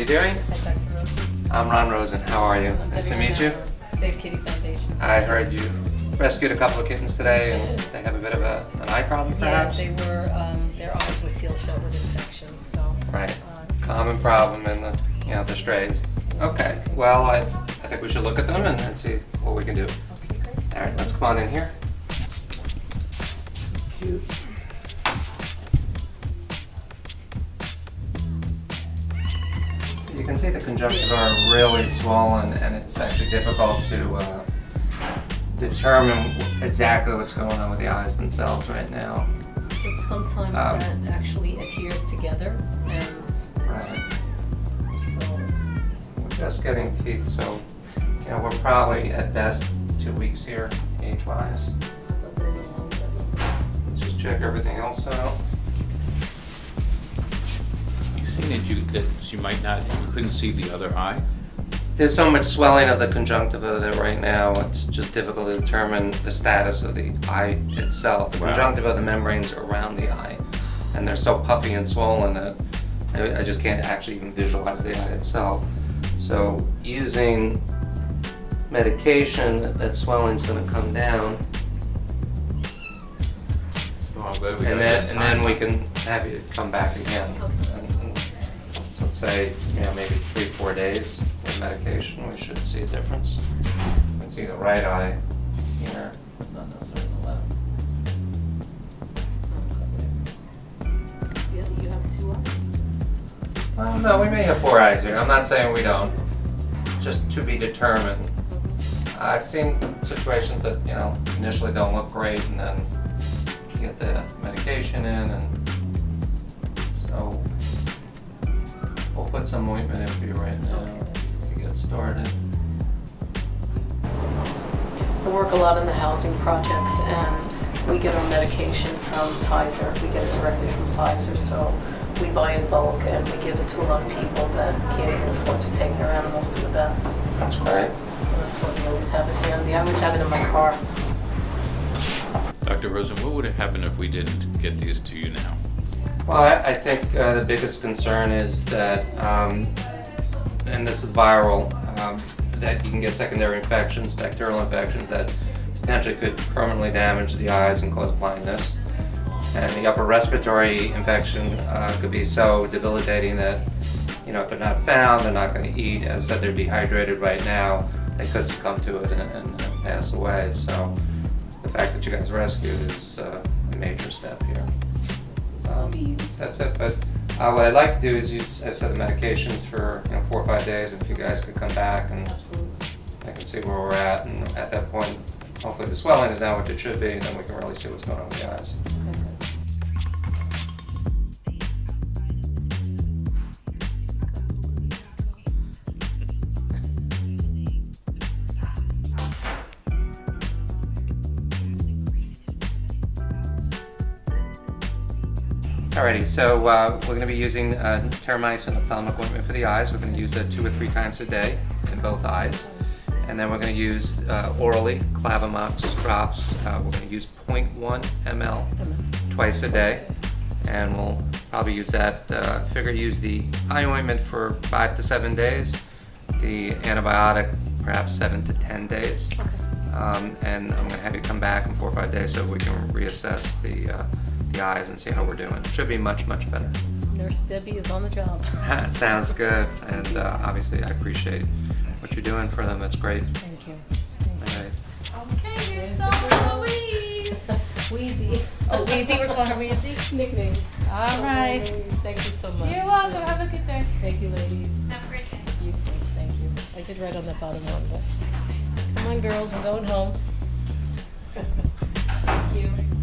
you doing? Hi, Dr. Rosen. I'm Ron Rosen. How are you? Nice to meet you. Save Kitty Foundation. I heard you rescued a couple of kittens today, and they have a bit of an eye problem, perhaps? Yeah, they were. Their eyes were sealed shut with infections. So. Right. Common problem in the strays. Okay. Well, I think we should look at them and see what we can do. Okay, great. All right. Let's come on in here. So cute. You can see the conjunctiva are really swollen, and it's actually difficult to determine exactly what's going on with the eyes themselves right now. But sometimes that actually adheres together, and Right. so. We're just getting teeth, so we're probably at best 2 weeks here, age-wise. That's a little long, Let's just check everything else out. You saying that you might not, you couldn't see the other eye? There's so much swelling of the conjunctiva that right now it's just difficult to determine the status of the eye itself. The Wow. conjunctiva, the membranes around the eye, and they're so puffy and swollen that I just can't actually even visualize the eye itself. So using medication, that swelling's going to come down, So I'm glad we and got that then time. we can have you come back again. And so let's say maybe 3-4 days with medication, we should see a difference. You can see the right eye here, not necessarily the left. Yeah, you have 2 eyes. Well, no, we may have 4 eyes here. I'm not saying we don't. Just to be determined. I've seen situations that initially don't look great, and then you get the medication in, and so we'll put some ointment in for you right now to get started. I work a lot in the housing projects, and we get our medication from Pfizer. We get it directly from Pfizer, so we buy in bulk and we give it to a lot of people that can't even afford to take their animals to the vets. That's right. So that's why we always have it handy. I always have it in my car. Dr. Rosen, what would have happened if we didn't get these to you now? Well, I think the biggest concern is that, and this is viral, that you can get secondary infections, bacterial infections that potentially could permanently damage the eyes and cause blindness. And the upper respiratory infection could be so debilitating that, if they're not found, they're not going to eat. As I said, they're dehydrated right now. They could succumb to it and pass away. So the fact that you guys rescued is a major step here. That's it. But what I'd like to do is use, as I said, the medications for 4 or 5 days. And if you guys could come back and I can see where we're at. And at that point, hopefully the swelling is now what it should be, and then we can really see what's going on with the eyes. Alrighty, so we're going to be using terramycin ophthalmic ointment for the eyes. We're going to use that 2 or 3 times a day in both eyes. And then we're going to use orally Clavamox drops. We're going to use 0.1 ml twice a day. And we'll probably use that, use the eye ointment for 5 to 7 days. The antibiotic, perhaps 7 to 10 days. And I'm going to have you come back in 4 or 5 days so we can reassess the eyes and see how we're doing. Should be much, much better. Nurse Debi is on the job. Sounds good. And obviously I appreciate what you're doing for them. That's great. Thank you. All right. Okay, here's Thelma Louise. Wheezy. Oh, Wheezy, we're calling her Wheezy. Nickname. All right. Thank you so much. You're welcome. Have a good day. Thank you, ladies. Have a great day. You too. Thank you. I did write on the bottom one, but come on, girls, we're going home. Thank you.